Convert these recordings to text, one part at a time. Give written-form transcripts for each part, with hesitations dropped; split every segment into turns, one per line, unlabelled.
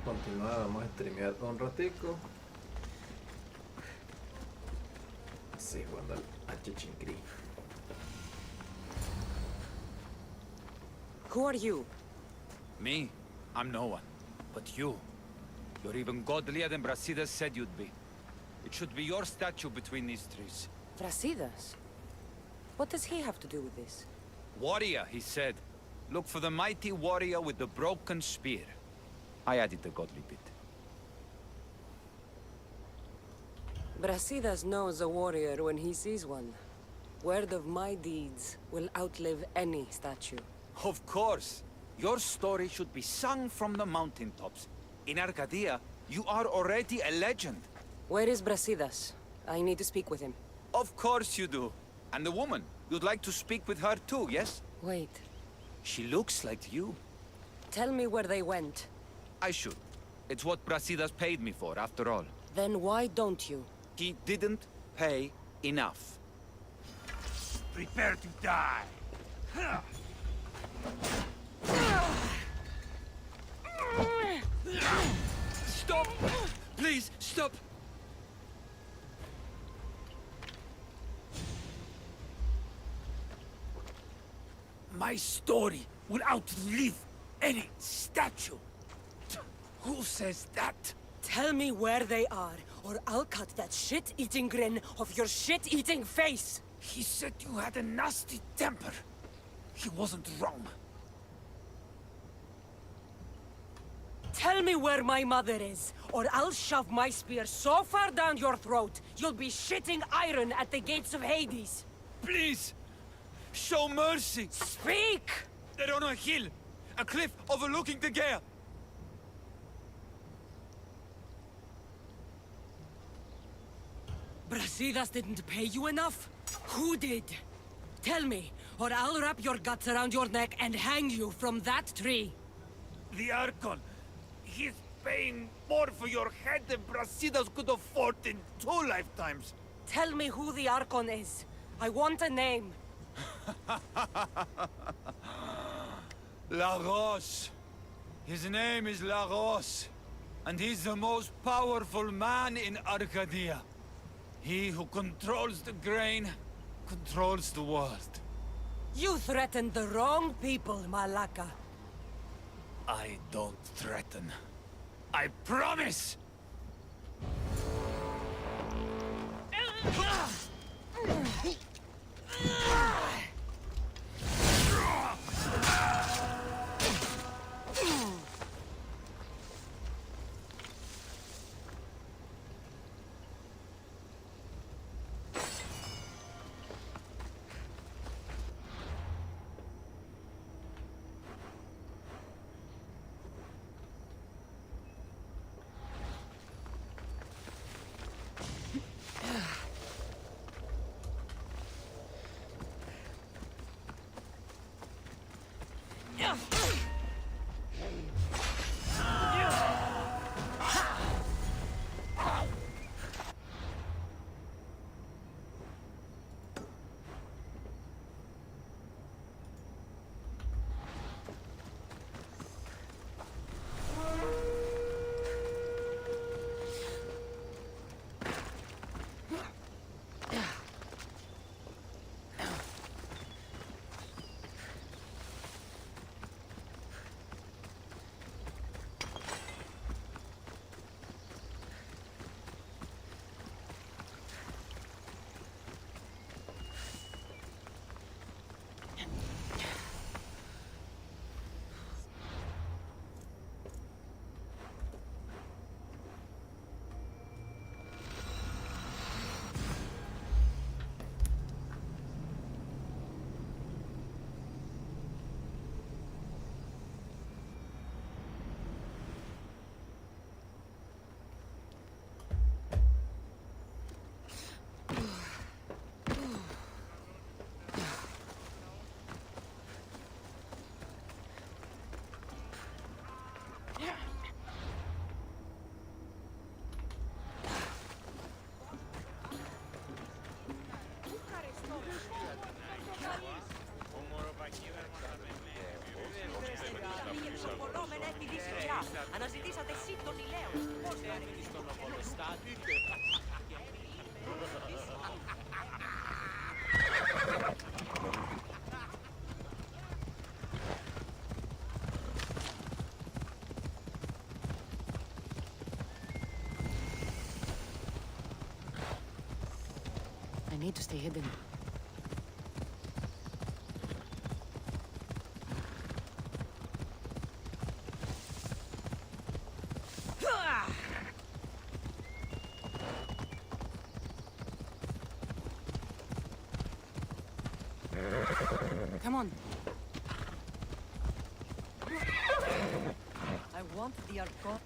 continuar, vamos a streamear un ratico. Así, jugando al Chichincri.
Who are you?
Me? I'm no one. But you. You're even godlier than Brasidas said you'd be. It should be your statue between these trees.
Brasidas? What does he have to do with this?
Warrior, he said. Look for the mighty warrior with the broken spear. I added the godly bit.
Brasidas knows a warrior when he sees one. Word of my deeds will outlive any statue.
Of course. Your story should be sung from the mountaintops. In Arcadia, you are already a legend.
Where is Brasidas? I need to speak with him.
Of course you do. And the woman, you'd like to speak with her too, yes?
Wait.
She looks like you.
Tell me where they went.
I should. It's what Brasidas paid me for, after all.
Then why don't you?
He didn't pay enough.
Prepare to die!
Stop! Please, stop!
My story will outlive any statue! Who says that?
Tell me where they are, or I'll cut that shit-eating grin off your shit-eating face!
He said you had a nasty temper. He wasn't wrong.
Tell me where my mother is, or I'll shove my spear so far down your throat, you'll be shitting iron at the gates of Hades!
Please! Show mercy!
Speak!
They're on a hill! A cliff overlooking the gale!
Brasidas didn't pay you enough? Who did? Tell me, or I'll wrap your guts around your neck and hang you from that tree!
The Archon. He's paying more for your head than Brasidas could afford in 2 lifetimes.
Tell me who the Archon is. I want a name.
Lagos. His name is Lagos. And he's the most powerful man in Arcadia. He who controls the grain, controls the world.
You threatened the wrong people, Malaka.
I don't threaten. I promise!
Αναζητήσατε εσύ τον Ηλέος. Πώς θα έρθεις στον Απολεστάτη.
I need to stay hidden. Come on.
I want the Archon.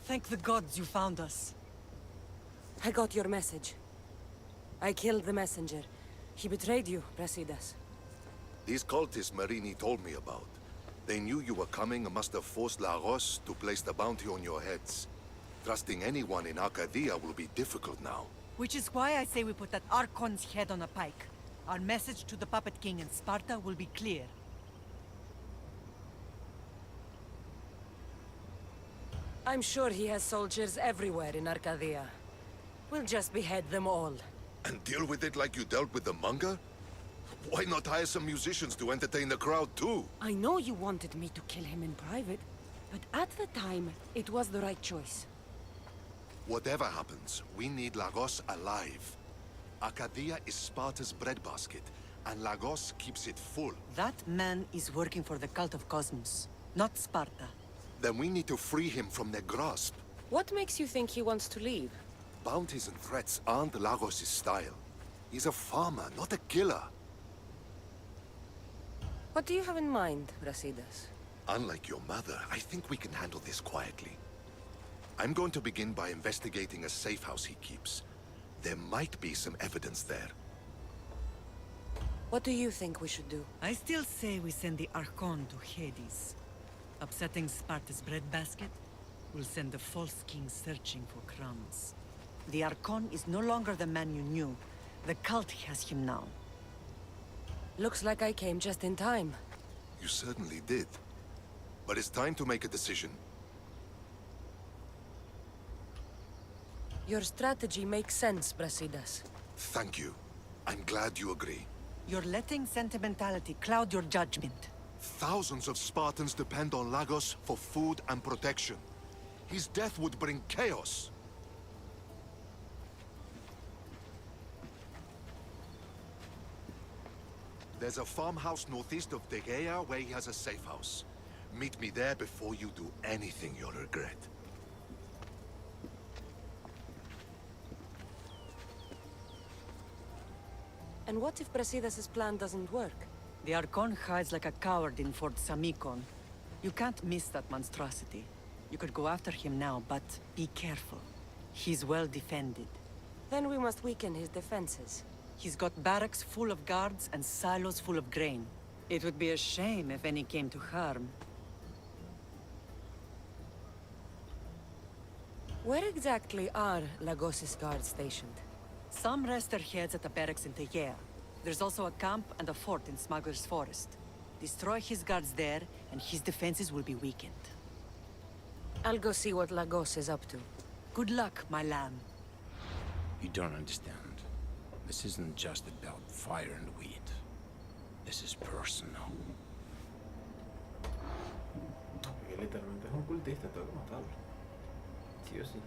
Thank the gods you found us. I got your message. I killed the messenger. He betrayed you, Brasidas.
These cultists Marini told me about. They knew you were coming and must have forced La Rosse to place the bounty on your heads. Trusting anyone in Arcadia will be difficult now.
Which is why I say we put that Archon's head on a pike. Our message to the Puppet King in Sparta will be clear.
I'm sure he has soldiers everywhere in Arcadia. We'll just behead them all.
And deal with it like you dealt with the manga? Why not hire some musicians to entertain the crowd too?
I know you wanted me to kill him in private, but at the time, it was the right choice.
Whatever happens, we need Lagos alive. Arcadia is Sparta's breadbasket, and Lagos keeps it full.
That man is working for the cult of Cosmos, not Sparta.
Then we need to free him from their grasp.
What makes you think he wants to leave?
Bounties and threats aren't Lagos' style. He's a farmer, not a killer.
What do you have in mind, Brasidas?
Unlike your mother, I think we can handle this quietly. I'm going to begin by investigating a safe house he keeps. There might be some evidence there.
What do you think we should do?
I still say we send the Archon to Hades. Upsetting Sparta's breadbasket will send the false king searching for crumbs. The Archon is no longer the man you knew. The cult has him now.
Looks like I came just in time.
You certainly did. But it's time to make a decision.
Your strategy makes sense, Brasidas.
Thank you. I'm glad you agree.
You're letting sentimentality cloud your judgment.
Thousands of Spartans depend on Lagos for food and protection. His death would bring chaos. There's a farmhouse northeast of Tegea where he has a safe house. Meet me there before you do anything you'll regret.
And what if Brasidas' plan doesn't work?
The Archon hides like a coward in Fort Samikon. You can't miss that monstrosity. You could go after him now, but be careful. He's well defended.
Then we must weaken his defenses.
He's got barracks full of guards and silos full of grain. It would be a shame if any came to harm.
Where exactly are Lagos' guards stationed?
Some rest their heads at the barracks in Tegea. There's also a camp and a fort in Smuggler's Forest. Destroy his guards there, and his defenses will be weakened.
I'll go see what Lagos is up to.
Good luck, my lamb.
You don't understand. This isn't just about fire and weed. This is personal.
Que literalmente es un cultista, tengo que matarlo. Sí o sí.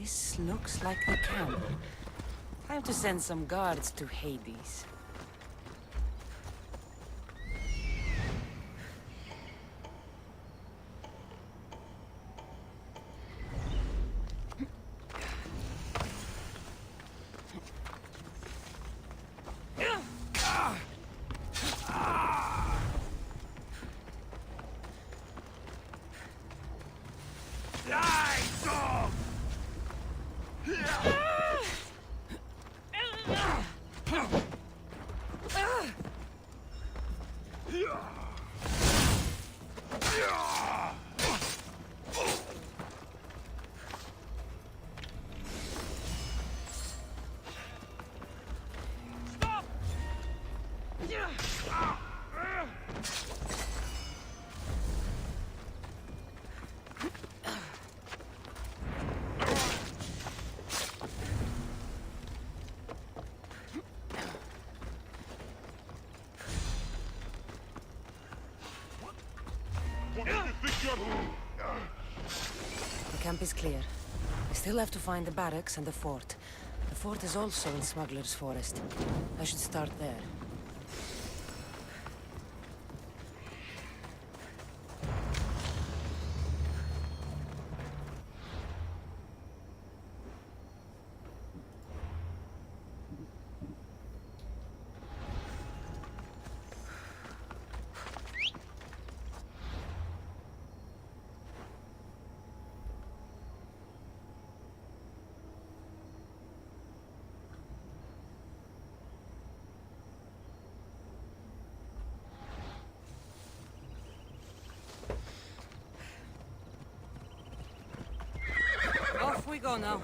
This looks like the camp. Time to send some guards to Hades. The camp is clear. I still have to find the barracks and the fort. The fort is also in Smuggler's Forest. I should start there. Off we go now.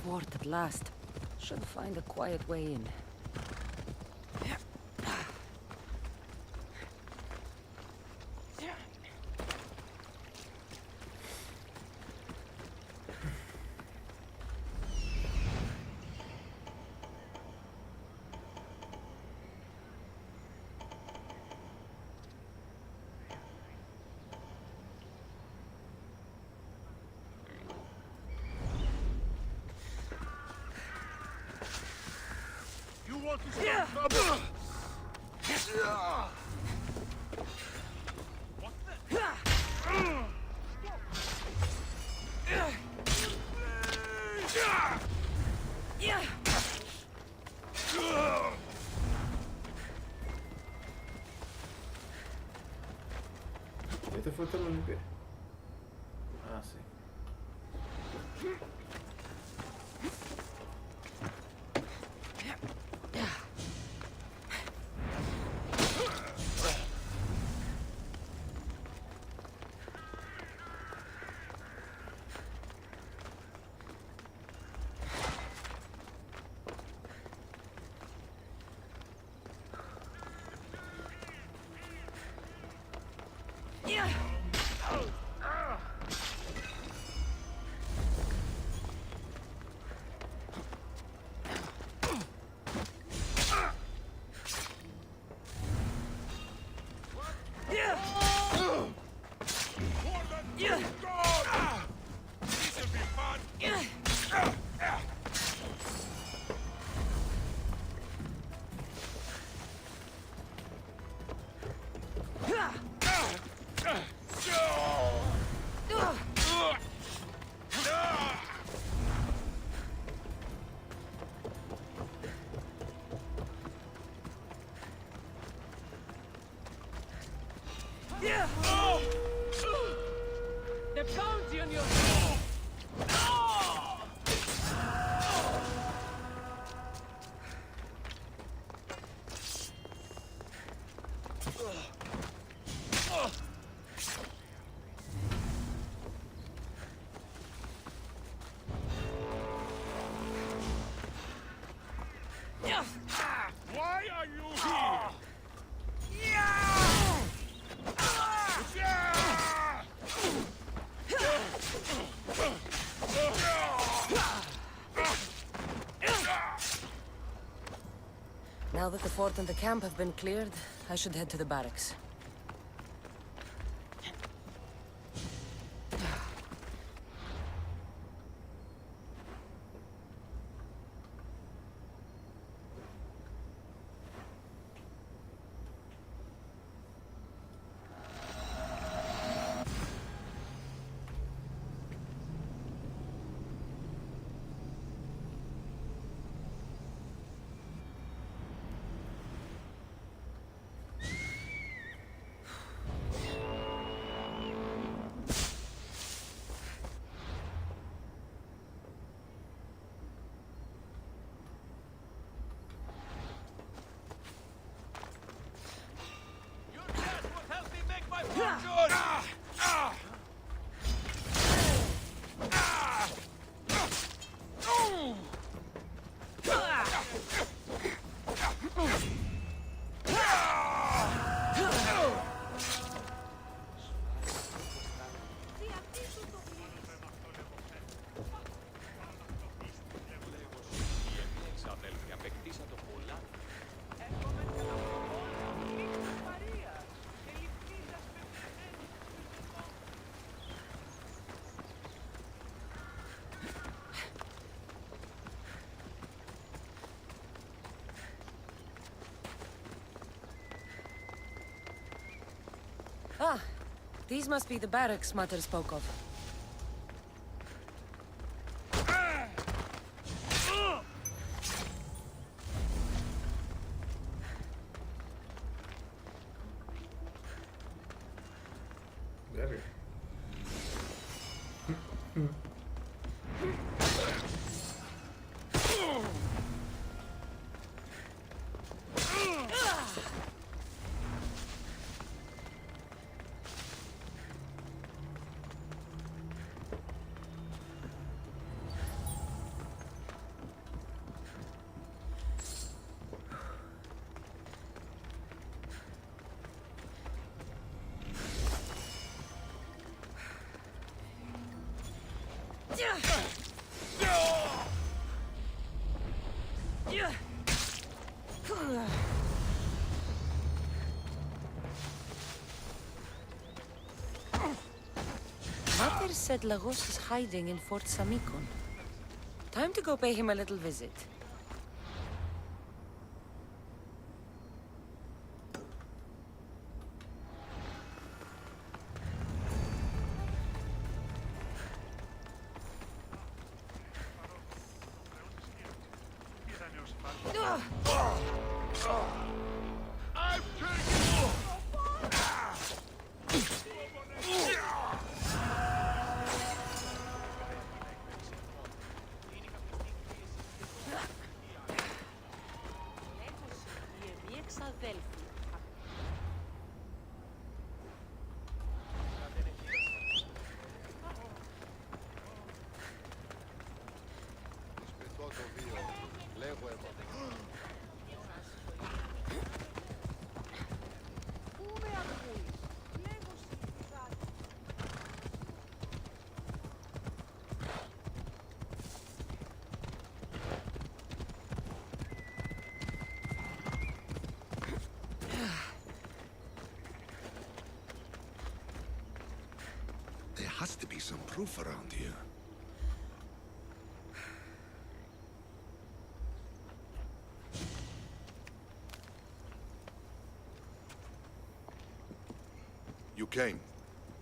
Fort at last. Should find a quiet way in.
Este fue todo lo limpié. Ah, sí.
The bounty on your
Why are you here?
Now that the fort and the camp have been cleared, I should head to the barracks. Ah, these must be the barracks Mater spoke of.
Verga.
Mater said Lagos is hiding in Fort Samikon. Time to go pay him a little visit.
There has to be some proof around here. You came.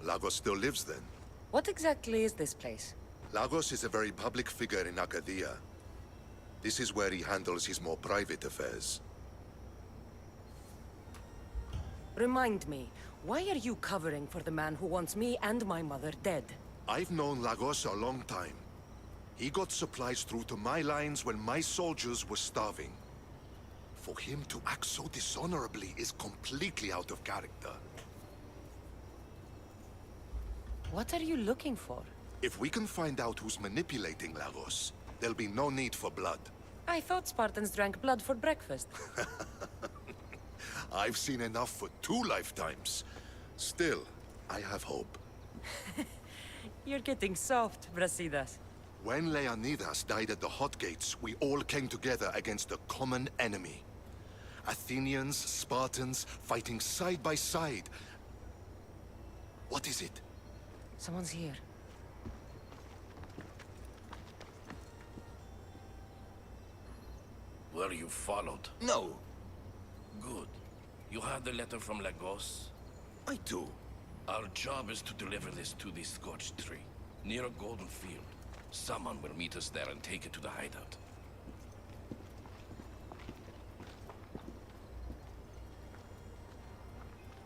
Lagos still lives then?
What exactly is this place?
Lagos is a very public figure in Arcadia. This is where he handles his more private affairs.
Remind me, why are you covering for the man who wants me and my mother dead?
I've known Lagos a long time. He got supplies through to my lines when my soldiers were starving. For him to act so dishonorably is completely out of character.
What are you looking for?
If we can find out who's manipulating Lagos, there'll be no need for blood.
I thought Spartans drank blood for breakfast.
I've seen enough for 2 lifetimes. Still, I have hope.
You're getting soft, Brasidas.
When Leonidas died at the Hot Gates, we all came together against a common enemy. Athenians, Spartans, fighting side by side. What is it?
Someone's here.
Were you followed?
No.
Good. You have the letter from Lagos?
I do.
Our job is to deliver this to the scorched tree, near a golden field. Someone will meet us there and take it to the hideout.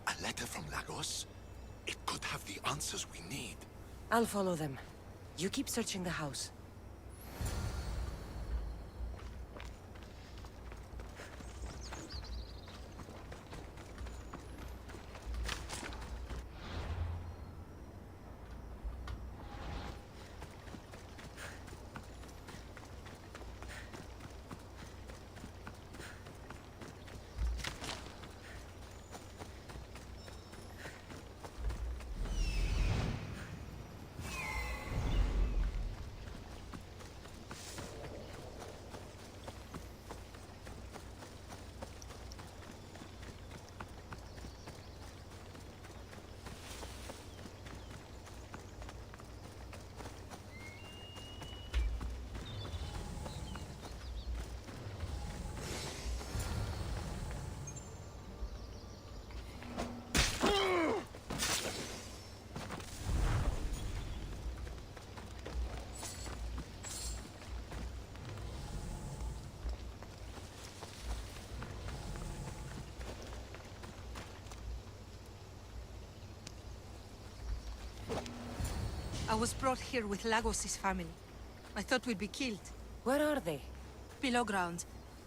A letter from Lagos? It could have the answers we need.
I'll follow them. You keep searching the house.
I was brought here with Lagos' family. I thought we'd be killed.
Where are they?
Below ground,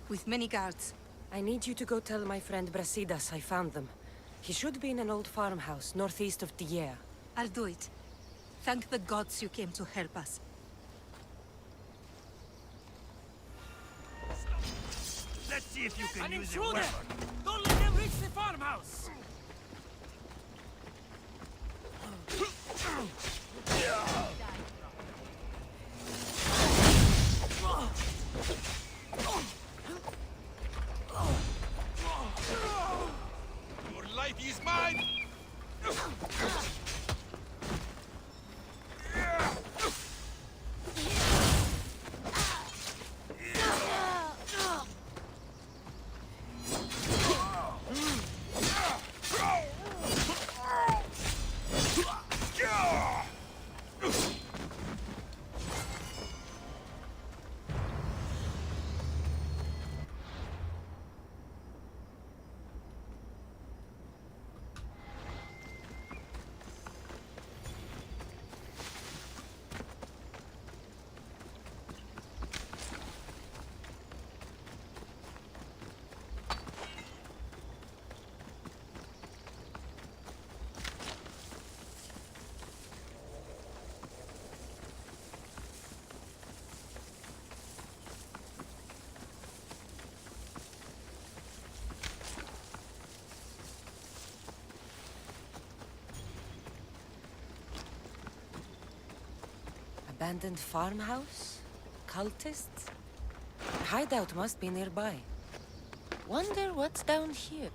with many guards.
I need you to go tell my friend Brasidas I found them. He should be in an old farmhouse northeast of Tyea.
I'll do it. Thank the gods you came to help us.
Let's see if you can
An
use your
intruder!
weapon.
Don't let them reach the farmhouse!
Your life is mine!
Abandoned farmhouse? Cultists? A hideout must be nearby. Wonder what's down here.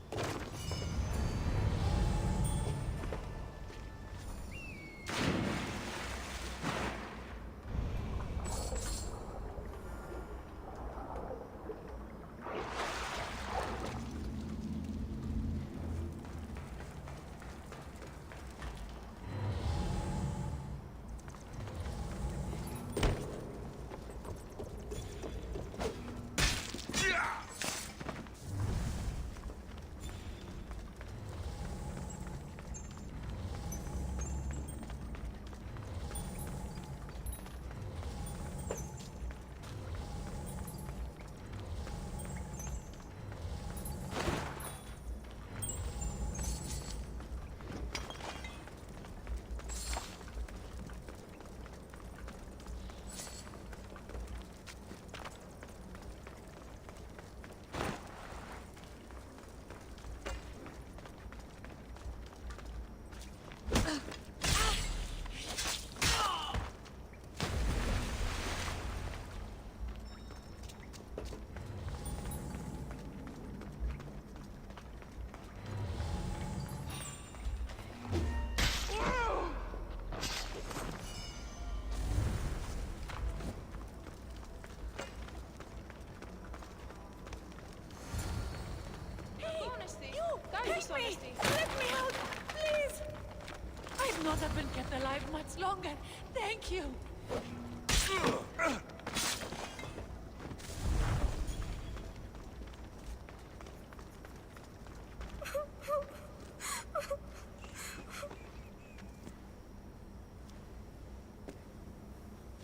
not have been kept alive much longer. Thank you.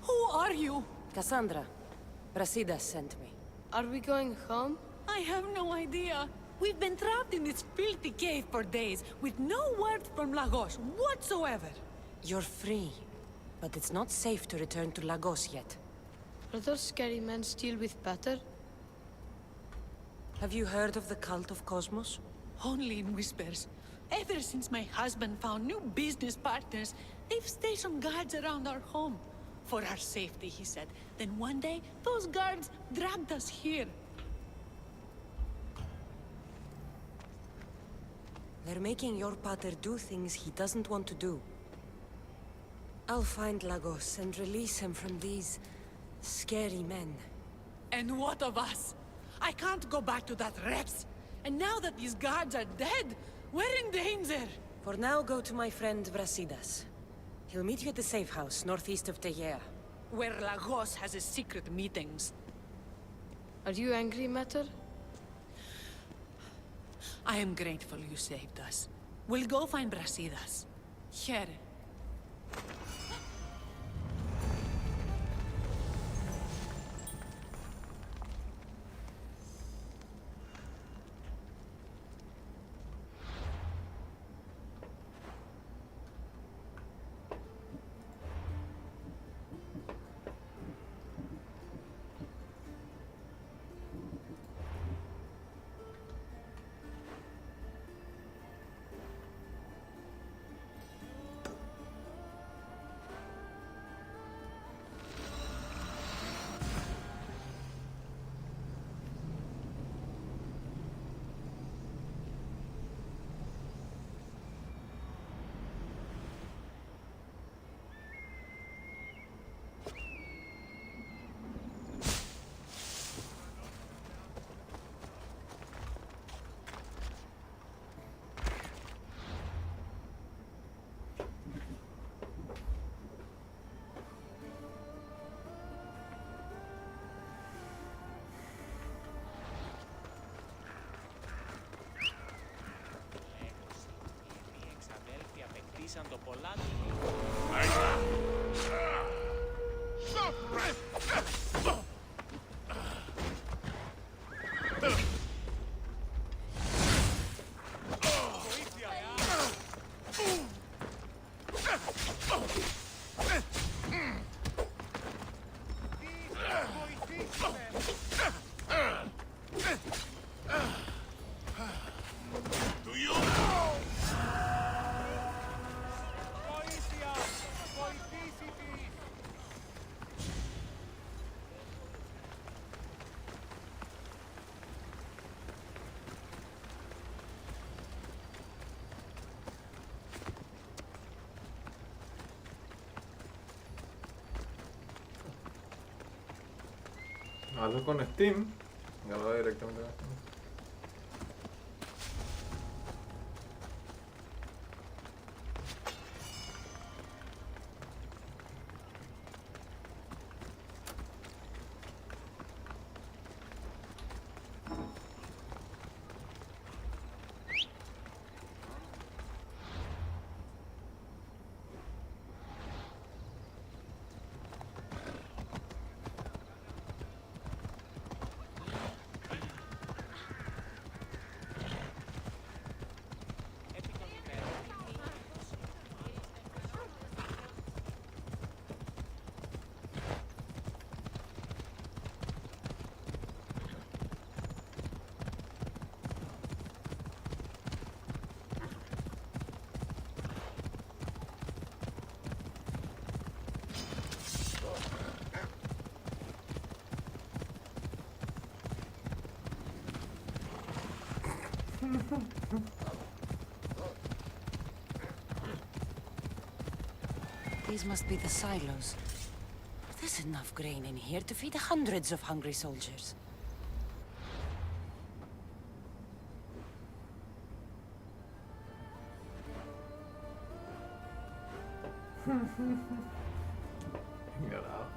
Who are you?
Cassandra. Brasidas sent me.
Are we going home?
I have no idea. We've been trapped in this filthy cave for days, with no word from Lagos whatsoever.
You're free. But it's not safe to return to Lagos yet.
Are those scary men still with Pater?
Have you heard of the cult of Cosmos?
Only in whispers. Ever since my husband found new business partners, they've stationed guards around our home. For our safety, he said. Then one day, those guards dragged us here.
They're making your pater do things he doesn't want to do. I'll find Lagos and release him from these scary men.
And what of us? I can't go back to that Rex. And now that these guards are dead, we're in danger.
For now, go to my friend Brasidas. He'll meet you at the safe house, northeast of Tegea.
Where Lagos has his secret meetings.
Are you angry, Mater?
I am grateful you saved us. We'll go find Brasidas. Here.
Hazlo con Steam. Graba directamente con Steam.
These must be the silos. There's enough grain in here to feed hundreds of hungry soldiers.
Ignorado.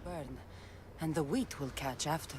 Burn, and the wheat will catch after.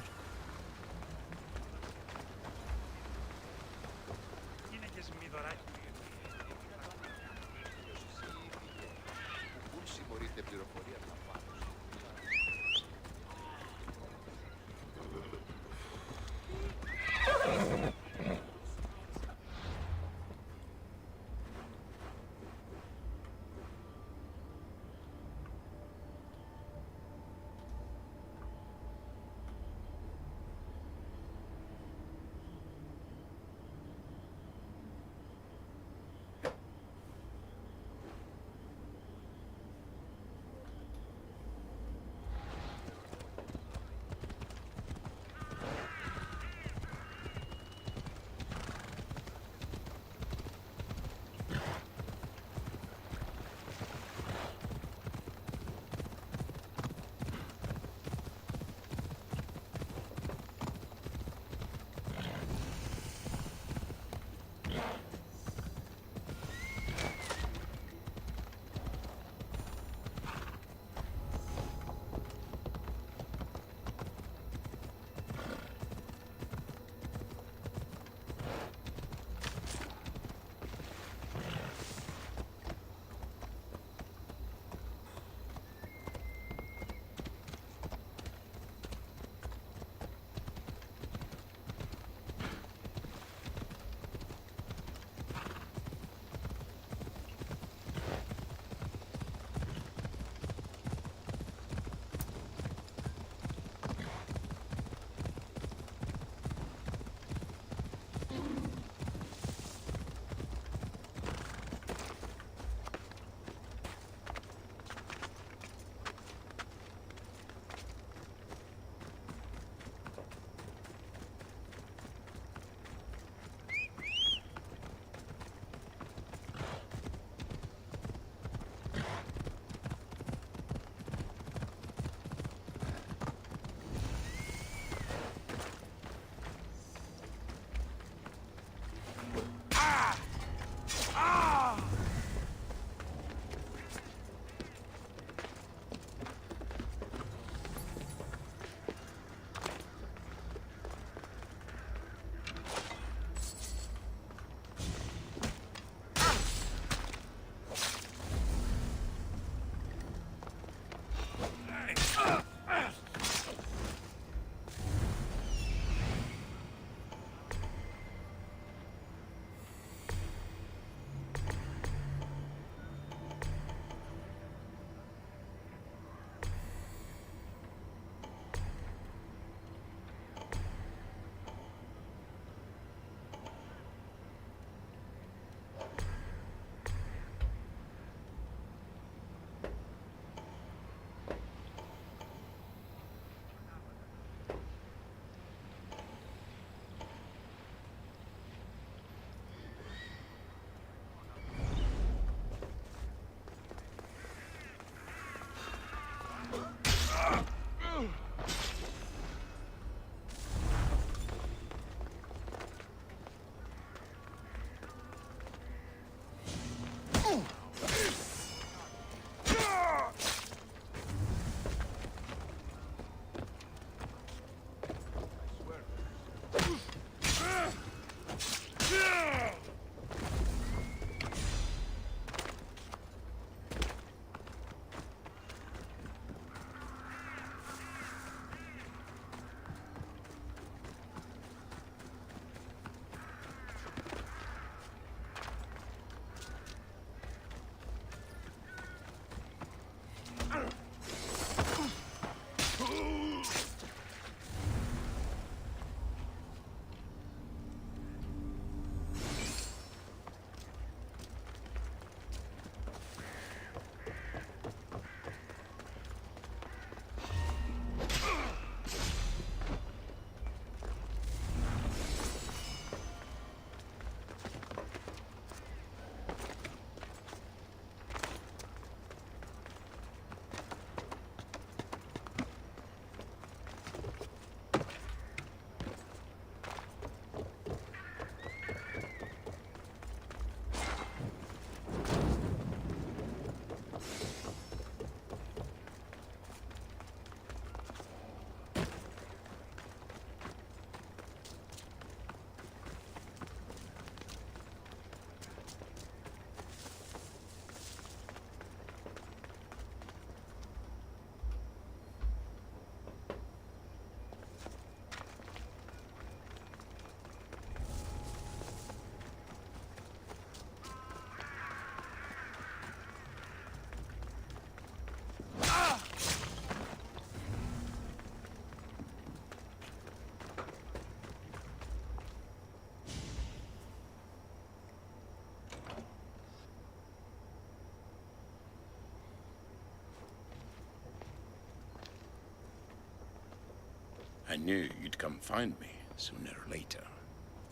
I knew you'd come find me sooner or later.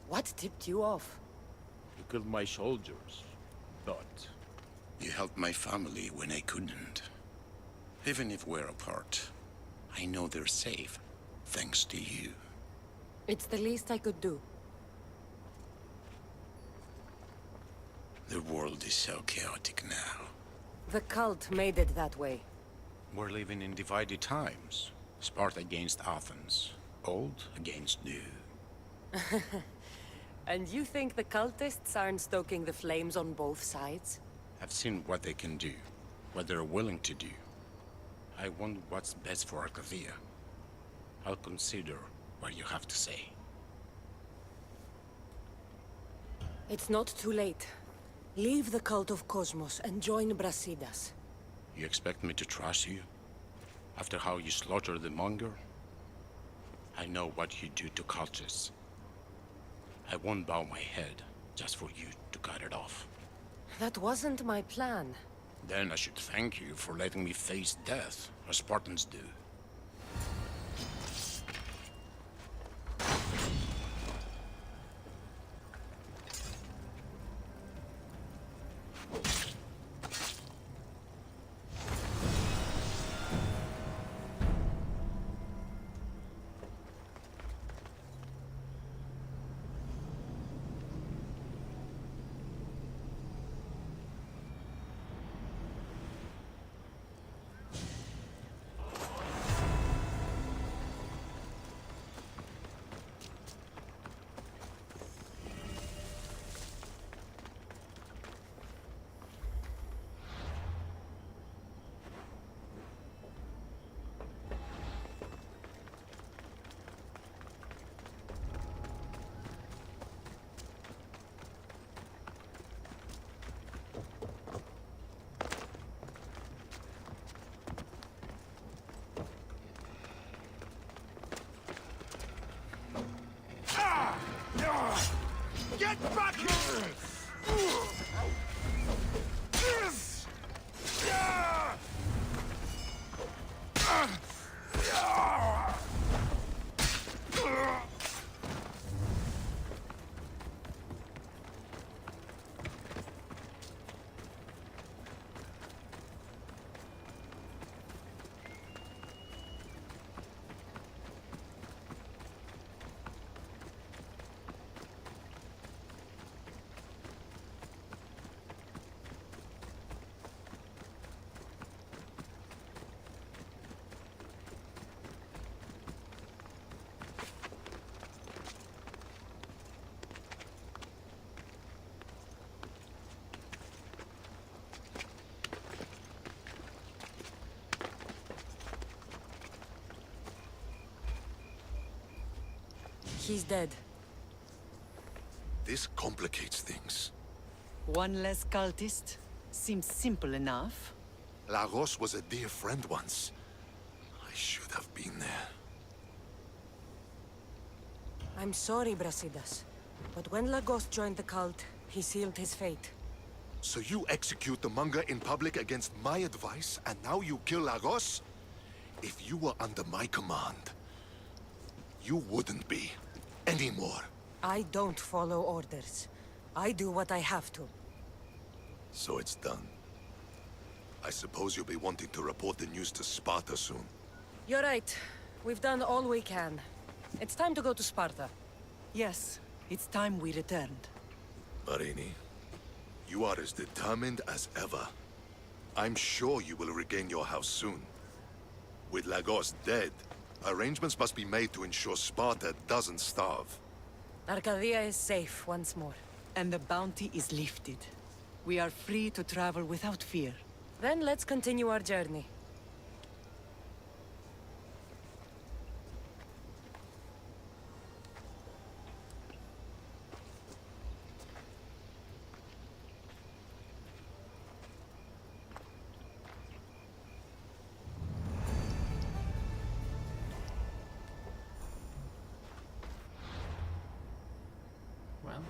What tipped you off?
You killed my soldiers. Thought. You helped my family when I couldn't. Even if we're apart, I know they're safe, thanks to you.
It's the least I could do.
The world is so chaotic now.
The cult made it that way.
We're living in divided times. Sparta against Athens. Old against new.
And you think the cultists aren't stoking the flames on both sides?
I've seen what they can do, what they're willing to do. I want what's best for Arcadia. I'll consider what you have to say.
It's not too late. Leave the cult of Cosmos and join Brasidas.
You expect me to trust you? After how you slaughtered the monger? I know what you do to cultists. I won't bow my head just for you to cut it off.
That wasn't my plan.
Then I should thank you for letting me face death, as Spartans do.
Get back here!
He's dead.
This complicates things.
One less cultist? Seems simple enough.
Lagos was a dear friend once. I should have been there.
I'm sorry, Brasidas. But when Lagos joined the cult, he sealed his fate.
So you execute the manga in public against my advice, and now you kill Lagos? If you were under my command, you wouldn't be anymore.
I don't follow orders. I do what I have to.
So it's done. I suppose you'll be wanting to report the news to Sparta soon.
You're right. We've done all we can. It's time to go to Sparta.
Yes, it's time we returned.
Marini, you are as determined as ever. I'm sure you will regain your house soon. With Lagos dead, arrangements must be made to ensure Sparta doesn't starve.
Arcadia is safe once more.
And the bounty is lifted. We are free to travel without fear.
Then let's continue our journey.
Well.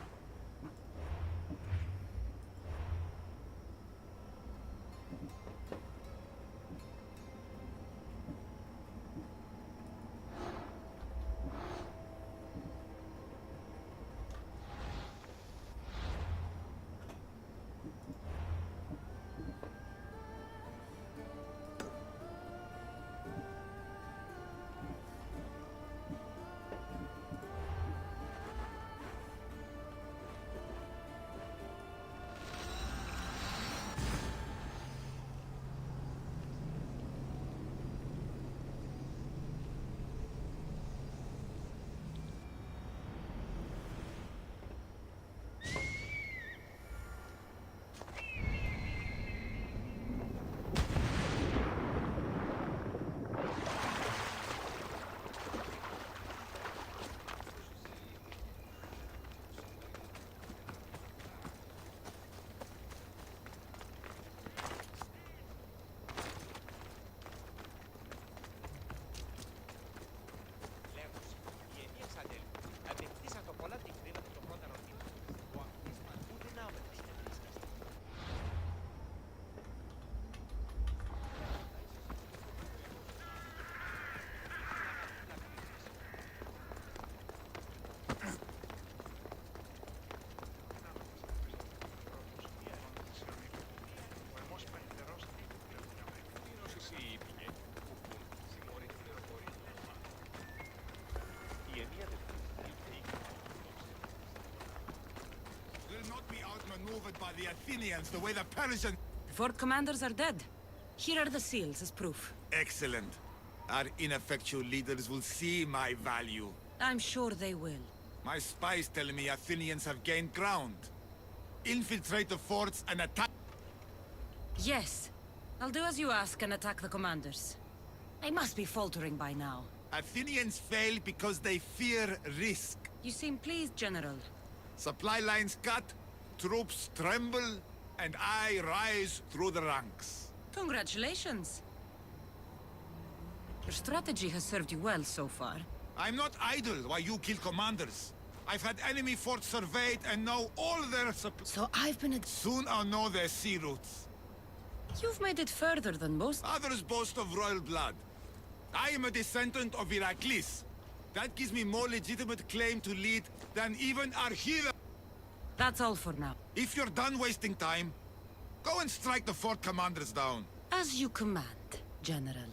outmaneuvered by the Athenians the way the Persians...
The fort commanders are dead. Here are the seals as proof.
Excellent. Our ineffectual leaders will see my value.
I'm sure they will.
My spies tell me Athenians have gained ground. Infiltrate the forts and attack...
Yes. I'll do as you ask and attack the commanders. They must be faltering by now.
Athenians fail because they fear risk.
You seem pleased, General.
Supply lines cut, troops tremble, and I rise through the ranks.
Congratulations. Your strategy has served you well so far.
I'm not idle while you kill commanders. I've had enemy forts surveyed and know all their
So I've been
Soon I'll know their sea routes.
You've made it further than most.
Others boast of royal blood. I am a descendant of Heracles. That gives me more legitimate claim to lead than even our hero.
That's all for now.
If you're done wasting time, go and strike the fort commanders down.
As you command, General.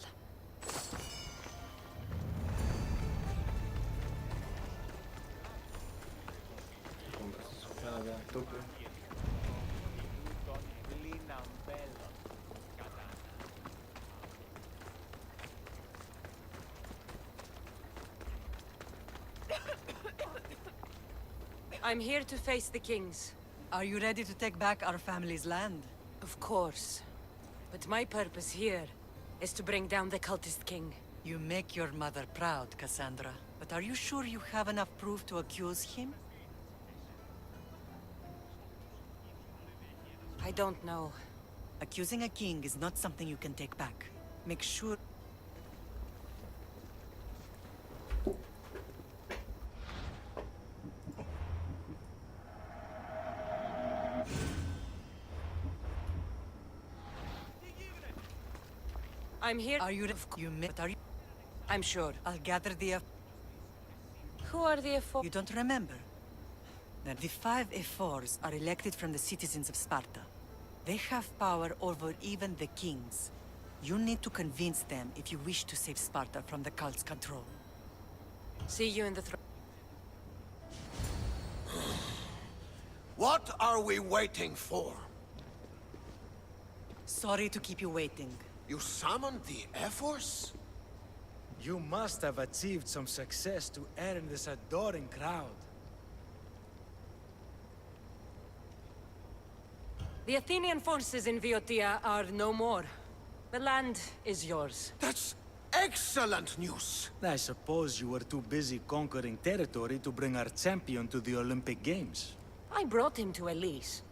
I'm here to face the kings.
Are you ready to take back our family's land?
Of course. But my purpose here is to bring down the cultist king.
You make your mother proud, Cassandra. But are you sure you have enough proof to accuse him?
I don't know.
Accusing a king is not something you can take back. Make sure...
I'm here.
Are you... You may... But are you...
I'm sure.
I'll gather the...
Who are the F4?
You don't remember? That the 5 F4s are elected from the citizens of Sparta. They have power over even the kings. You need to convince them if you wish to save Sparta from the cult's control.
See you in the throne.
What are we waiting for?
Sorry to keep you waiting.
You summoned the Air Force?
You must have achieved some success to earn this adoring crowd.
The Athenian forces in Viotia are no more. The land is yours.
That's excellent news!
I suppose you were too busy conquering territory to bring our champion to the Olympic Games.
I brought him to Elise.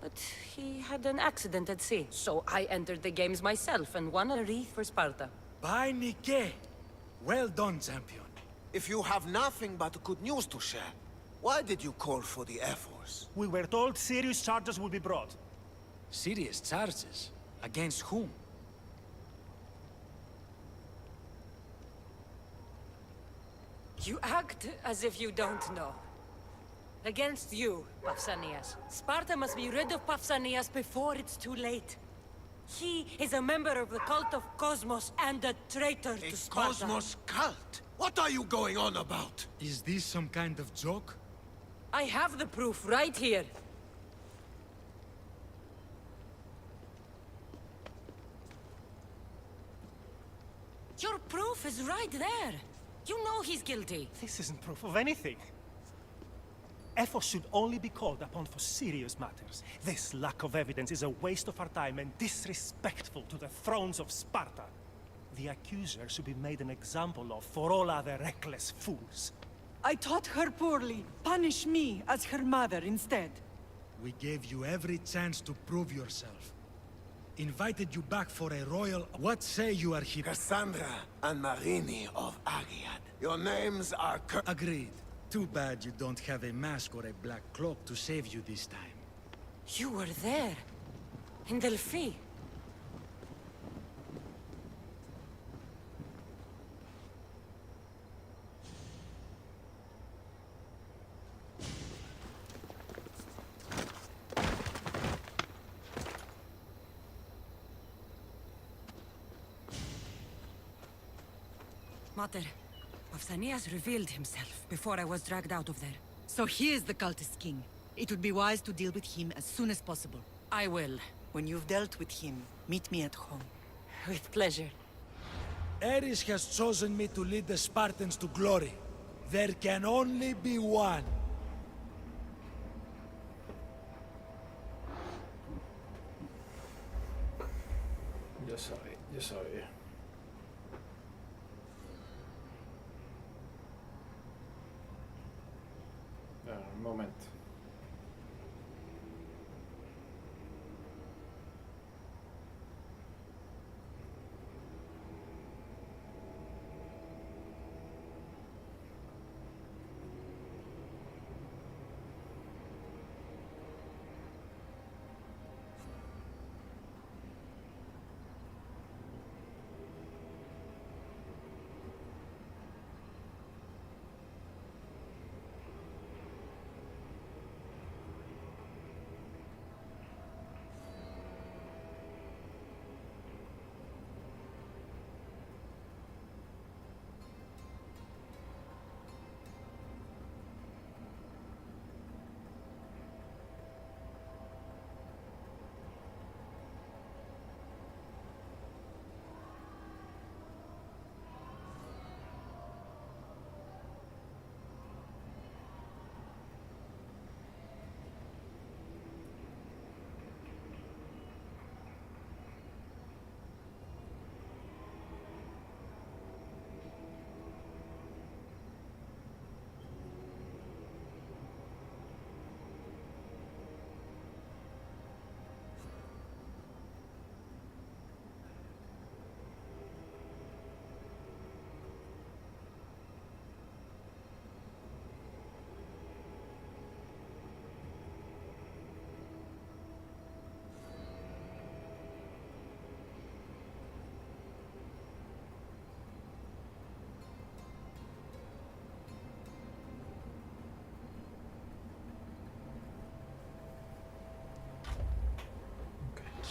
But he had an accident at sea, so I entered the games myself and won a wreath for Sparta.
By Nike! Well done, champion.
If you have nothing but good news to share, why did you call for the Air Force?
We were told serious charges would be brought.
Serious charges? Against whom?
You act as if you don't know. Against you, Pausanias. Sparta must be rid of Pausanias before it's too late. He is a member of the cult of Cosmos and a traitor to Sparta.
Cosmos cult? What are you going on about?
Is this some kind of joke?
I have the proof right here. Your proof is right there. You know he's guilty.
This isn't proof of anything. Ephos should only be called upon for serious matters. This lack of evidence is a waste of our time and disrespectful to the thrones of Sparta. The accuser should be made an example of for all other reckless fools.
I taught her poorly. Punish me as her mother instead.
We gave you every chance to prove yourself. Invited you back for a royal... What say you are here?
Cassandra and Marini of Agiad. Your names are
Agreed. Too bad you don't have a mask or a black cloak to save you this time.
You were there. In Delphi. Mater, Pausanias revealed himself before I was dragged out of there.
So he is the cultist king. It would be wise to deal with him as soon as possible.
I will.
When you've dealt with him, meet me at home.
With pleasure.
Ares has chosen me to lead the Spartans to glory. There can only be one.
Yo sabía. Un momento.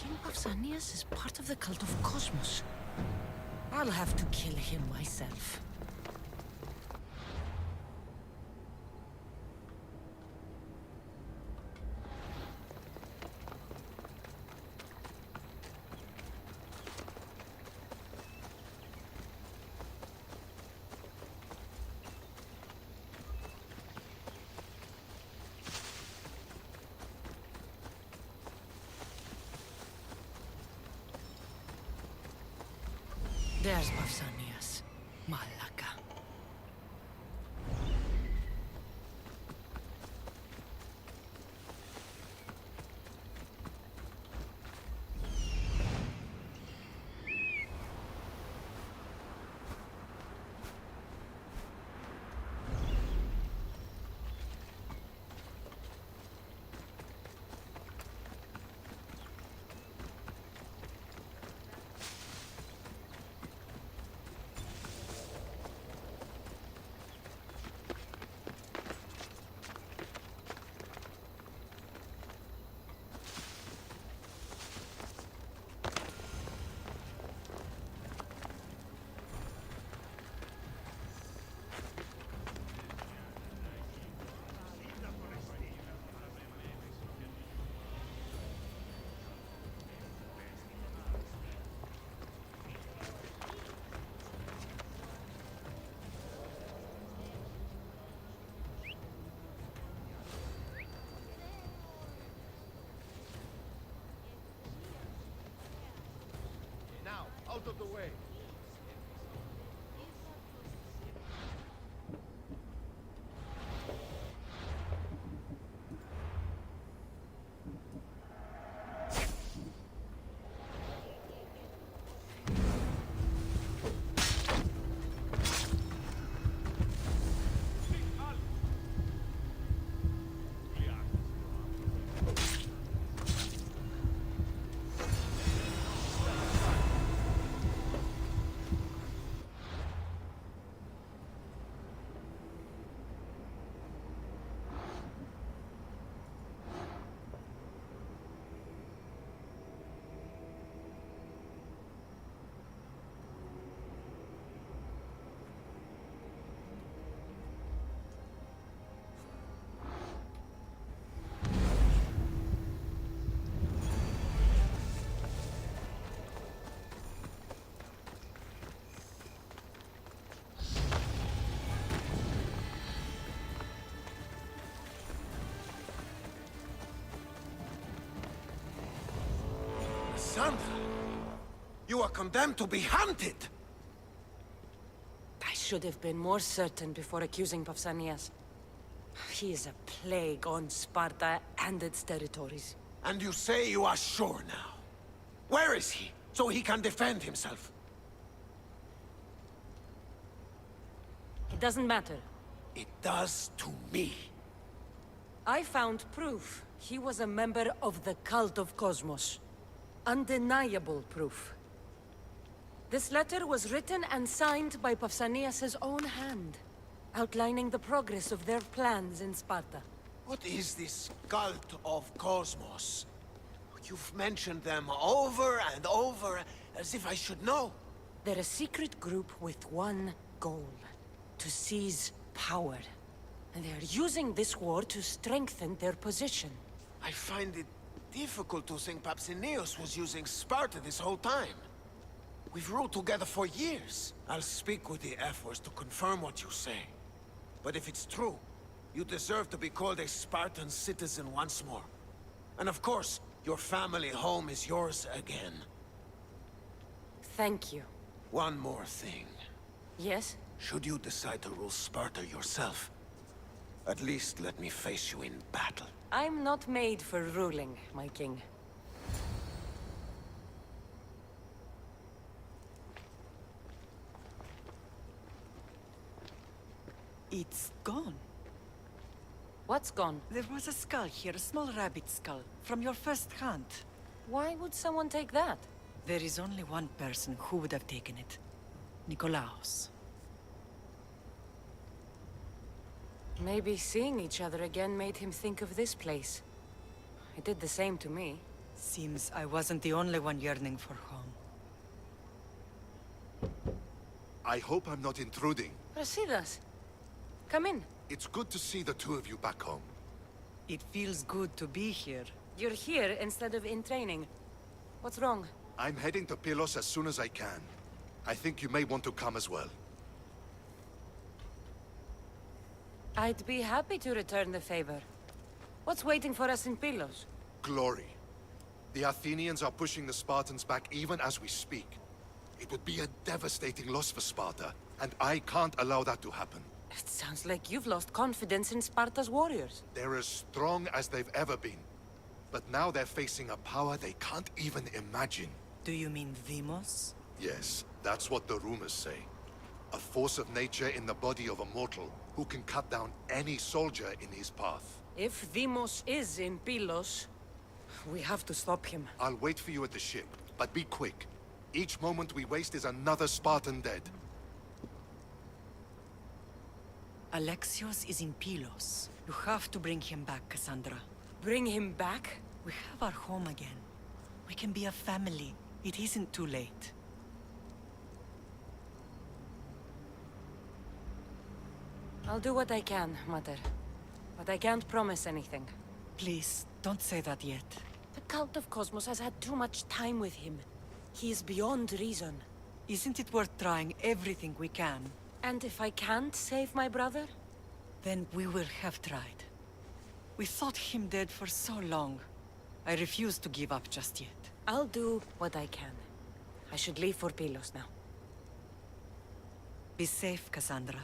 King Pausanias is part of the cult of Cosmos. I'll have to kill him myself. There's Pausanias. Malaka.
Out of the way. Cassandra! You are condemned to be hunted!
I should have been more certain before accusing Pausanias. He is a plague on Sparta and its territories.
And you say you are sure now? Where is he, so he can defend himself?
It doesn't matter.
It does to me.
I found proof he was a member of the cult of Cosmos. Undeniable proof. This letter was written and signed by Pausanias' own hand, outlining the progress of their plans in Sparta.
What is this cult of Cosmos? You've mentioned them over and over, as if I should know.
They're a secret group with one goal: to seize power. And they are using this war to strengthen their position.
I find it difficult to think Pausanias was using Sparta this whole time. We've ruled together for years. I'll speak with the Ephors to confirm what you say. But if it's true, you deserve to be called a Spartan citizen once more. And of course, your family home is yours again.
Thank you.
One more thing.
Yes?
Should you decide to rule Sparta yourself, at least let me face you in battle.
I'm not made for ruling, my king.
It's gone.
What's gone?
There was a skull here, a small rabbit skull, from your first hunt.
Why would someone take that?
There is only one person who would have taken it. Nikolaos.
Maybe seeing each other again made him think of this place. It did the same to me.
Seems I wasn't the only one yearning for home.
I hope I'm not intruding.
Brasidas, come in.
It's good to see the two of you back home.
It feels good to be here.
You're here instead of in training. What's wrong?
I'm heading to Pylos as soon as I can. I think you may want to come as well.
I'd be happy to return the favor. What's waiting for us in Pylos?
Glory. The Athenians are pushing the Spartans back even as we speak. It would be a devastating loss for Sparta, and I can't allow that to happen.
It sounds like you've lost confidence in Sparta's warriors.
They're as strong as they've ever been. But now they're facing a power they can't even imagine.
Do you mean Deimos?
Yes, that's what the rumors say. A force of nature in the body of a mortal who can cut down any soldier in his path.
If Deimos is in Pylos, we have to stop him.
I'll wait for you at the ship, but be quick. Each moment we waste is another Spartan dead.
Alexios is in Pylos. You have to bring him back, Cassandra.
Bring him back?
We have our home again. We can be a family. It isn't too late.
I'll do what I can, Mother. But I can't promise anything.
Please, don't say that yet.
The cult of Cosmos has had too much time with him. He is beyond reason.
Isn't it worth trying everything we can?
And if I can't save my brother?
Then we will have tried. We thought him dead for so long. I refuse to give up just yet.
I'll do what I can. I should leave for Pylos now.
Be safe, Cassandra.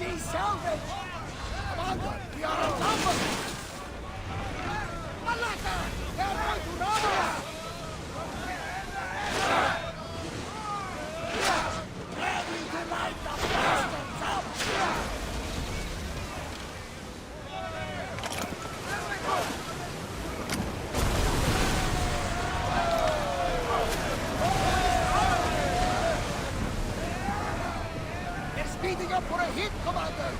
see salvage! Commander, we are outnumbered! Malaka! They are going to rob us! Ready to light the bastards up! They're speeding up for a hit, Commander!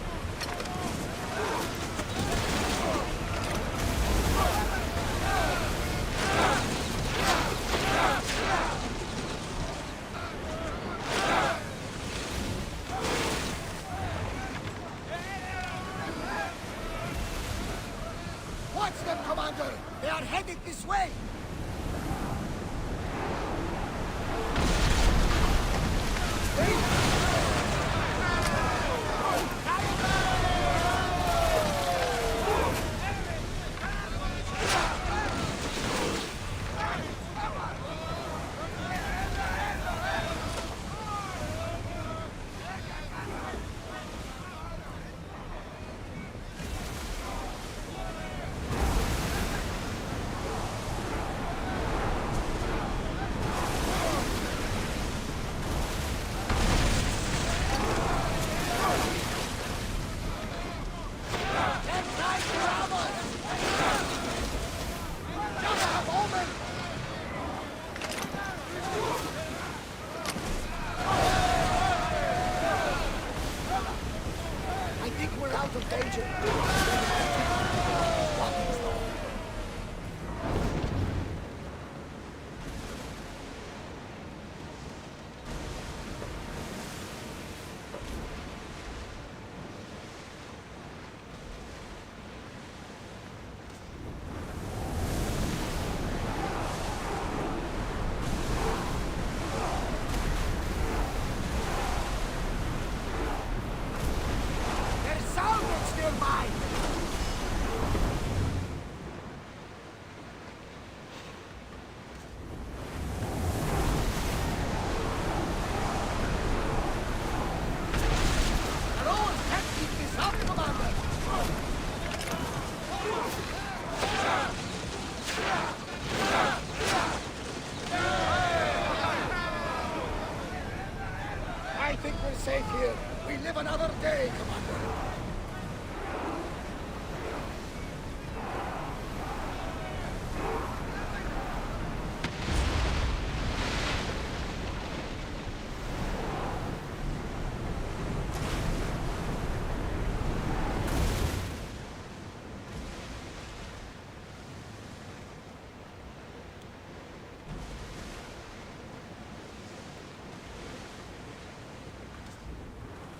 Watch them, Commander! They are headed this way! I think we're out of danger. There's salvage nearby! The Romans can't keep this up, Commander! I think we're safe here. We live another day, Commander.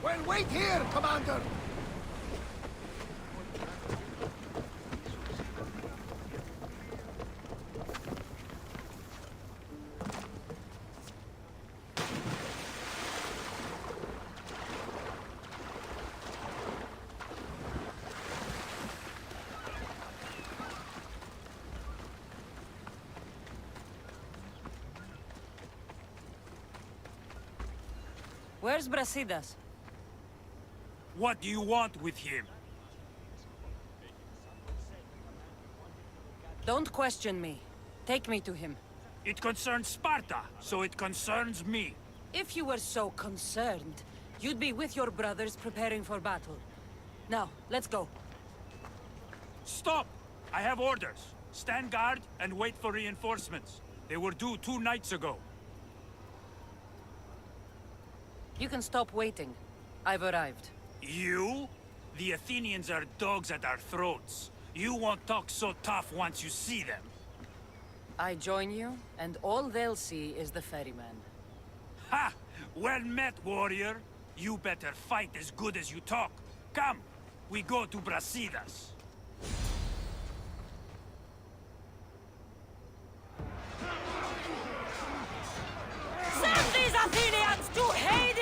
Well, wait here, Commander!
Where's Brasidas?
What do you want with him?
Don't question me. Take me to him.
It concerns Sparta, so it concerns me.
If you were so concerned, you'd be with your brothers preparing for battle. Now, let's go.
Stop! I have orders. Stand guard and wait for reinforcements. They were due 2 nights ago.
You can stop waiting. I've arrived.
You? The Athenians are dogs at our throats. You won't talk so tough once you see them.
I join you, and all they'll see is the ferryman.
Ha! Well met, warrior. You better fight as good as you talk. Come, we go to Brasidas.
Send these Athenians to Hades!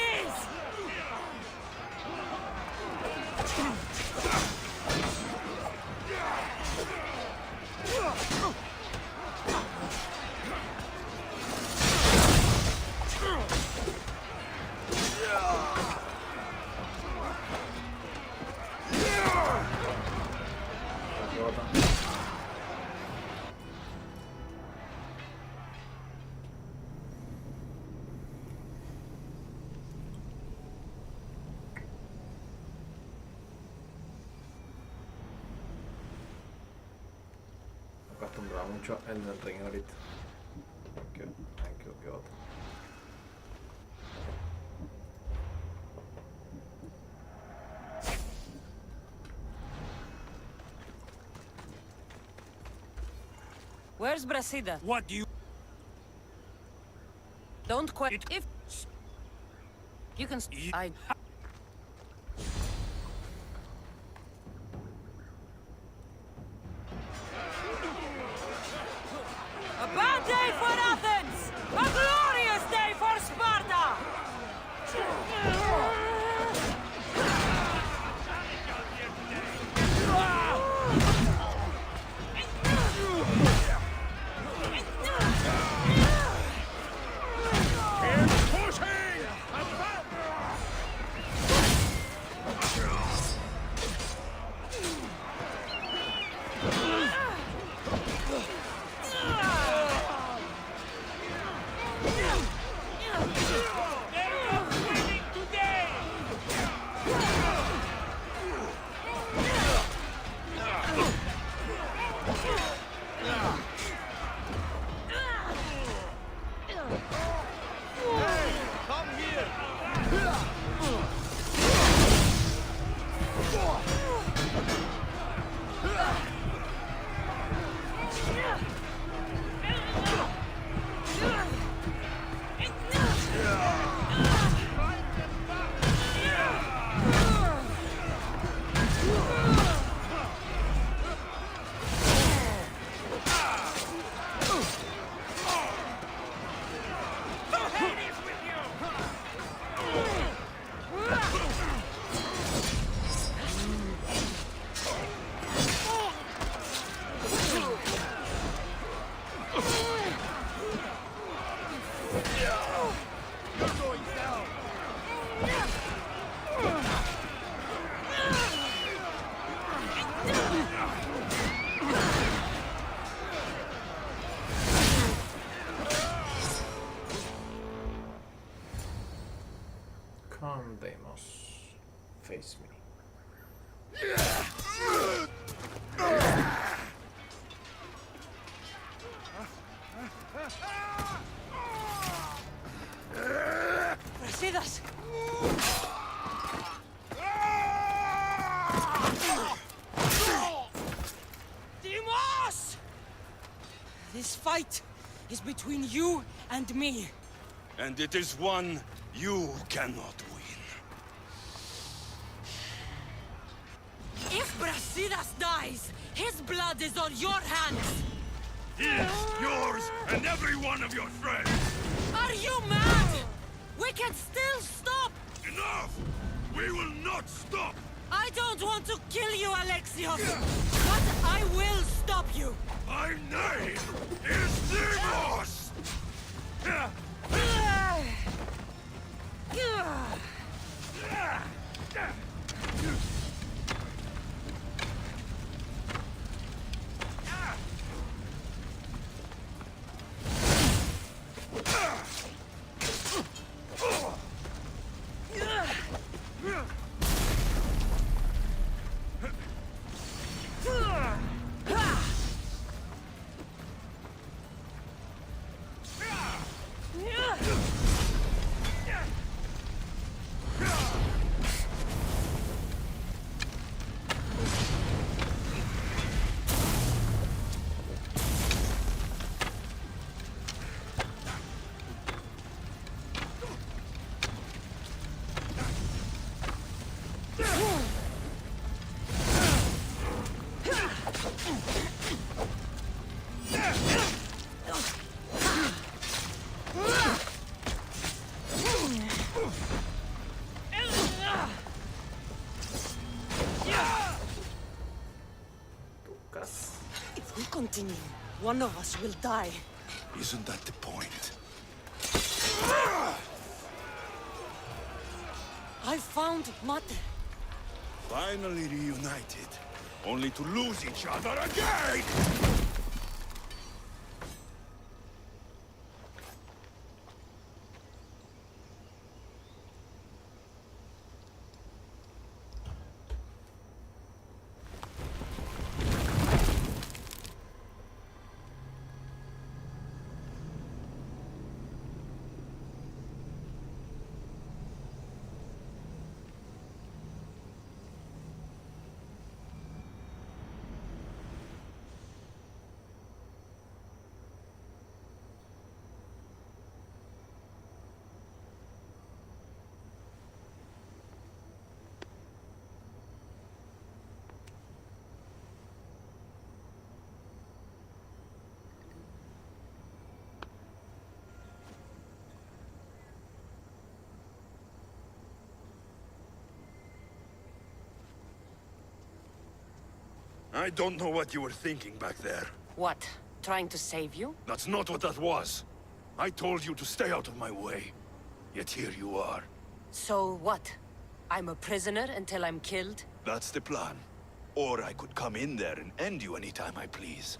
mucho en el ring ahorita. ¿Qué otro?
Where's Brasida?
What do you...
Don't quit. If you can, I. A bad day for Athens! A glorious day for Sparta!
Come, Deimos. Face me.
Brasidas! Deimos! This fight is between you and me.
And it is one you cannot win.
If Brasidas dies, his blood is on your hands!
His, yours, and every one of your friends!
Are you mad? We can still stop!
Enough! We will not stop!
I don't want to kill you, Alexios! But I will stop you!
My name is Seguimos!
If we continue, one of us will die.
Isn't that the point?
I found Mater.
Finally reunited, only to lose each other again!
I don't know what you were thinking back there.
What? Trying to save you?
That's not what that was. I told you to stay out of my way. Yet here you are.
So what? I'm a prisoner until I'm killed?
That's the plan. Or I could come in there and end you anytime I please.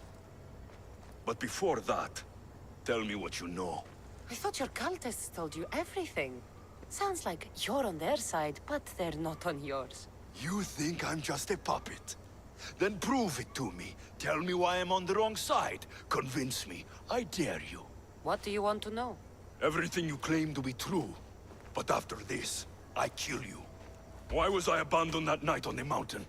But before that, tell me what you know.
I thought your cultists told you everything. Sounds like you're on their side, but they're not on yours.
You think I'm just a puppet? Then prove it to me. Tell me why I'm on the wrong side. Convince me. I dare you.
What do you want to know?
Everything you claim to be true. But after this, I kill you. Why was I abandoned that night on the mountain?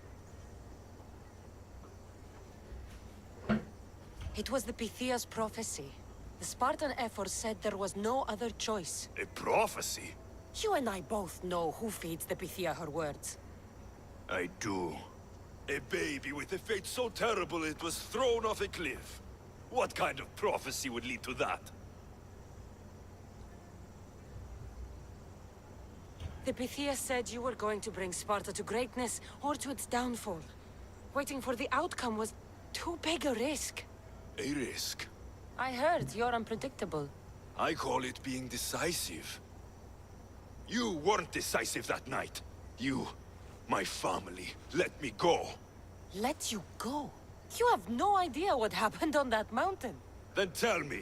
It was the Pythia's prophecy. The Spartan Ephor said there was no other choice.
A prophecy?
You and I both know who feeds the Pythia her words.
I do. A baby with a fate so terrible it was thrown off a cliff. What kind of prophecy would lead to that?
The Pythia said you were going to bring Sparta to greatness or to its downfall. Waiting for the outcome was too big a risk.
A risk?
I heard you're unpredictable.
I call it being decisive. You weren't decisive that night. You, my family, let me go.
Let you go? You have no idea what happened on that mountain.
Then tell me.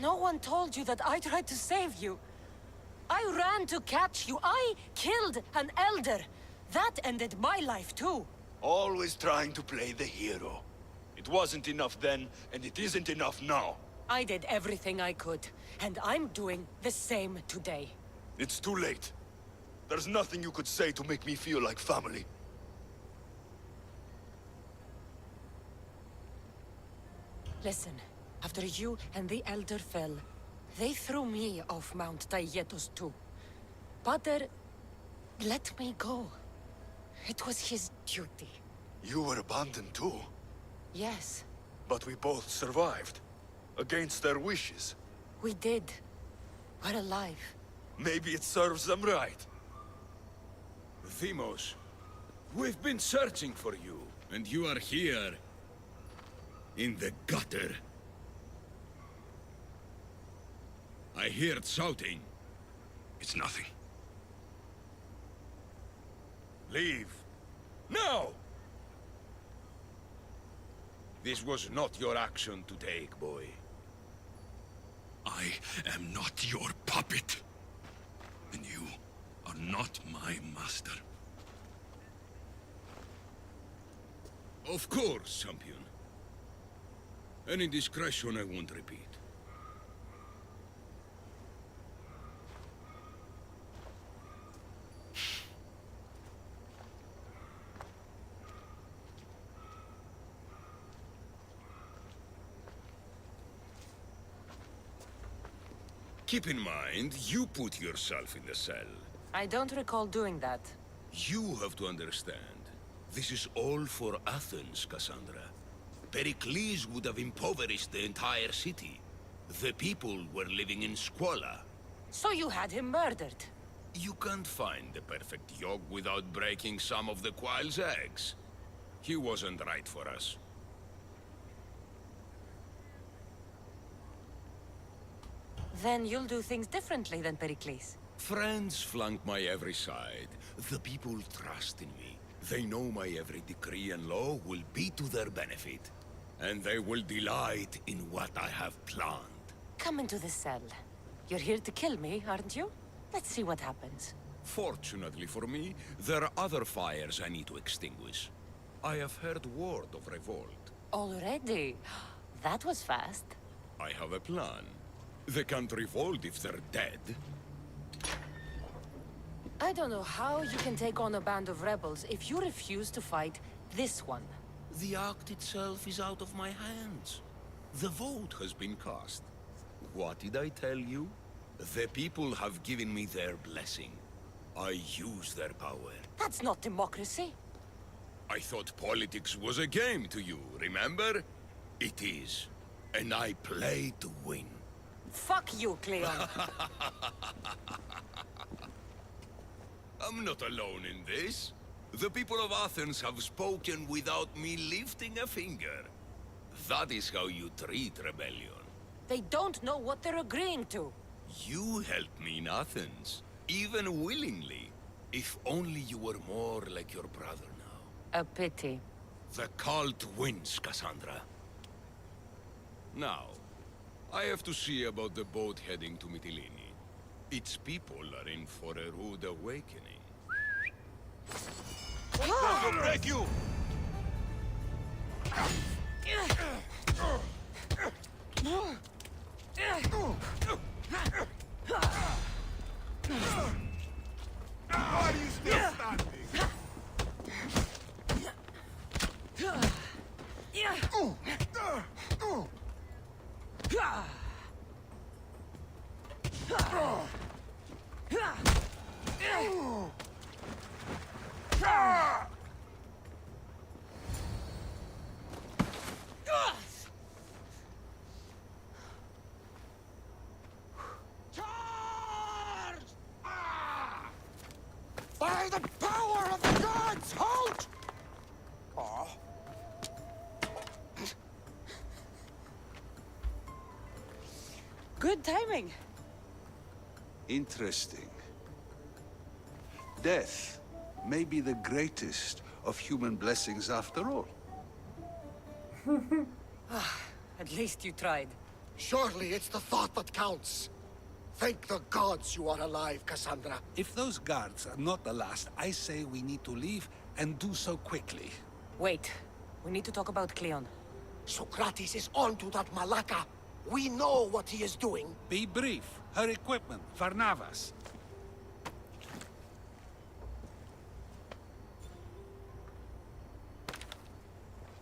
No one told you that I tried to save you. I ran to catch you. I killed an elder. That ended my life too.
Always trying to play the hero. It wasn't enough then, and it isn't enough now.
I did everything I could, and I'm doing the same today.
It's too late. There's nothing you could say to make me feel like family.
Listen, after you and the Elder fell, they threw me off Mount Taietos too. Pater let me go. It was his duty.
You were abandoned too.
Yes.
But we both survived. Against their wishes.
We did. We're alive.
Maybe it serves them right.
Themos, we've been searching for you, and you are here. In the gutter. I heard shouting.
It's nothing.
Leave. Now! This was not your action to take, boy.
I am not your puppet. And you are not my master.
Of course, champion. Any indiscretion I won't repeat. Keep in mind, you put yourself in the cell.
I don't recall doing that.
You have to understand. This is all for Athens, Cassandra. Pericles would have impoverished the entire city. The people were living in squalor.
So you had him murdered?
You can't find the perfect yolk without breaking some of the quail's eggs. He wasn't right for us.
Then you'll do things differently than Pericles.
Friends flank my every side. The people trust in me. They know my every decree and law will be to their benefit. And they will delight in what I have planned.
Come into the cell. You're here to kill me, aren't you? Let's see what happens.
Fortunately for me, there are other fires I need to extinguish. I have heard word of revolt.
Already? That was fast.
I have a plan. They can't revolt if they're dead.
I don't know how you can take on a band of rebels if you refuse to fight this one.
The act itself is out of my hands. The vote has been cast. What did I tell you? The people have given me their blessing. I use their power.
That's not democracy.
I thought politics was a game to you, remember? It is. And I play to win.
Fuck you, Cleon.
I'm not alone in this. The people of Athens have spoken without me lifting a finger. That is how you treat rebellion.
They don't know what they're agreeing to.
You helped me in Athens, even willingly. If only you were more like your brother now.
A pity.
The cult wins, Cassandra. Now, I have to see about the boat heading to Mytilene. Its people are in for a rude awakening.
I'll break you! Why are you still standing?
By the power of the gods, halt!
Good timing.
Interesting. Death may be the greatest of human blessings after all.
At least you tried.
Surely it's the thought that counts. Thank the gods you are alive, Cassandra.
If those guards are not the last, I say we need to leave and do so quickly.
Wait. We need to talk about Cleon.
Socrates is onto that Malaka. We know what he is doing.
Be brief. Her equipment, Varnavas.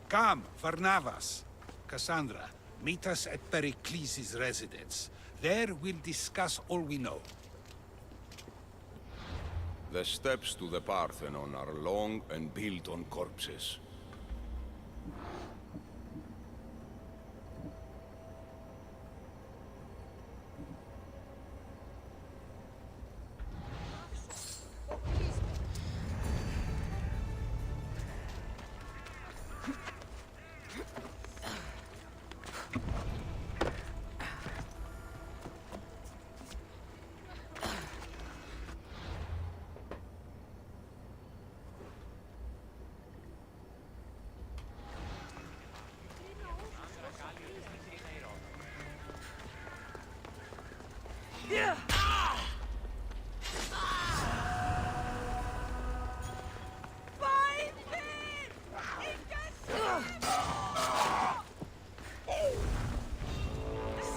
Come, Varnavas. Cassandra, meet us at Pericles' residence. There we'll discuss all we know.
The steps to the Parthenon are long and built on corpses.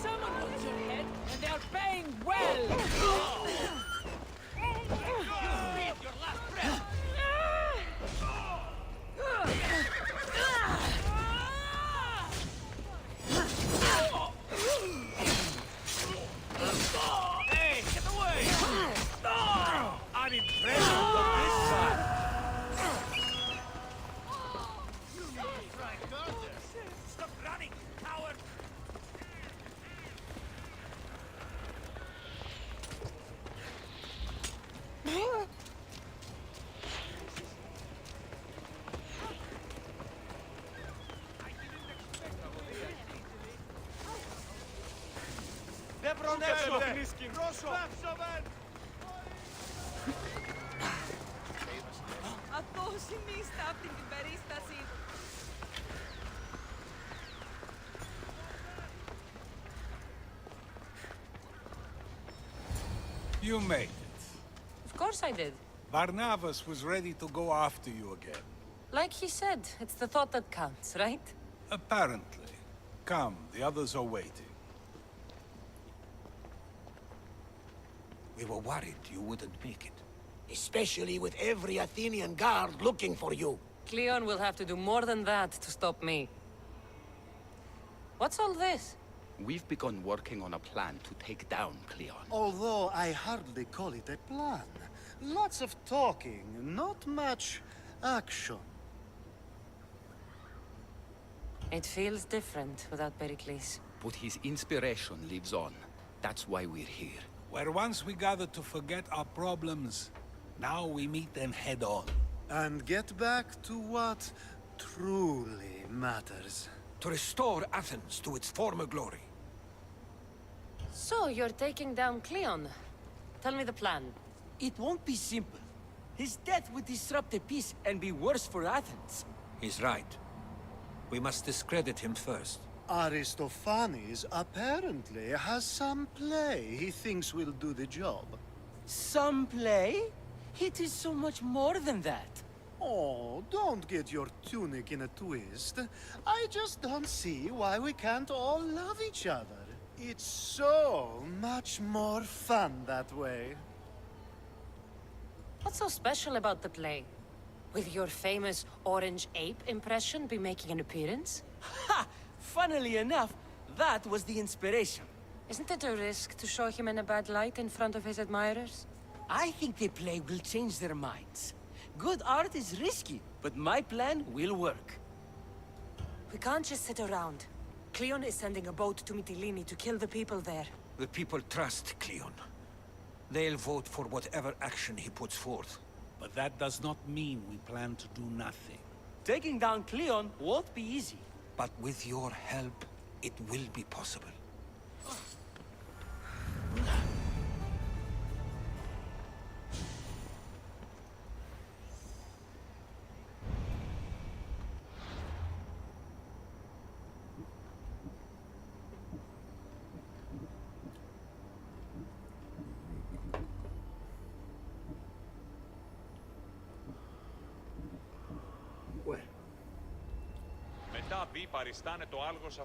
Someone wants your head, and they're paying well!
Hey, get away! I'm impressed with this side. Stop running, coward! Δεν προνεύσω! Πρόσω!
Αθώσιμη στάπτη την περίσταση.
You made it.
Of course I did.
Barnabas was ready to go after you again.
Like he said, it's the thought that counts, right?
Apparently. Come, the others are waiting. We were worried you wouldn't make it.
Especially with every Athenian guard looking for you.
Cleon will have to do more than that to stop me. What's all this?
We've begun working on a plan to take down Cleon.
Although I hardly call it a plan. Lots of talking, not much action.
It feels different without Pericles.
But his inspiration lives on. That's why we're here.
Where once we gathered to forget our problems, Now we meet them head on.
And get back to what truly matters.
To restore Athens to its former glory.
So, you're taking down Cleon. Tell me the plan.
It won't be simple. His death would disrupt the peace and be worse for Athens.
He's right. We must discredit him first.
Aristophanes apparently has some play he thinks will do the job.
Some play? It is so much more than that.
Oh, don't get your tunic in a twist. I just don't see why we can't all love each other. It's so much more fun that way.
What's so special about the play? Will your famous orange ape impression be making an appearance?
Ha! Funnily enough, that was the inspiration.
Isn't it a risk to show him in a bad light in front of his admirers?
I think the play will change their minds. Good art is risky, but my plan will work.
We can't just sit around. Cleon is sending a boat to Mytilene to kill the people there.
The people trust Cleon. They'll vote for whatever action he puts forth.
But that does not mean we plan to do nothing.
Taking down Cleon won't be easy.
But with your help, it will be possible.
Μετά μπει παριστάνε το άλγος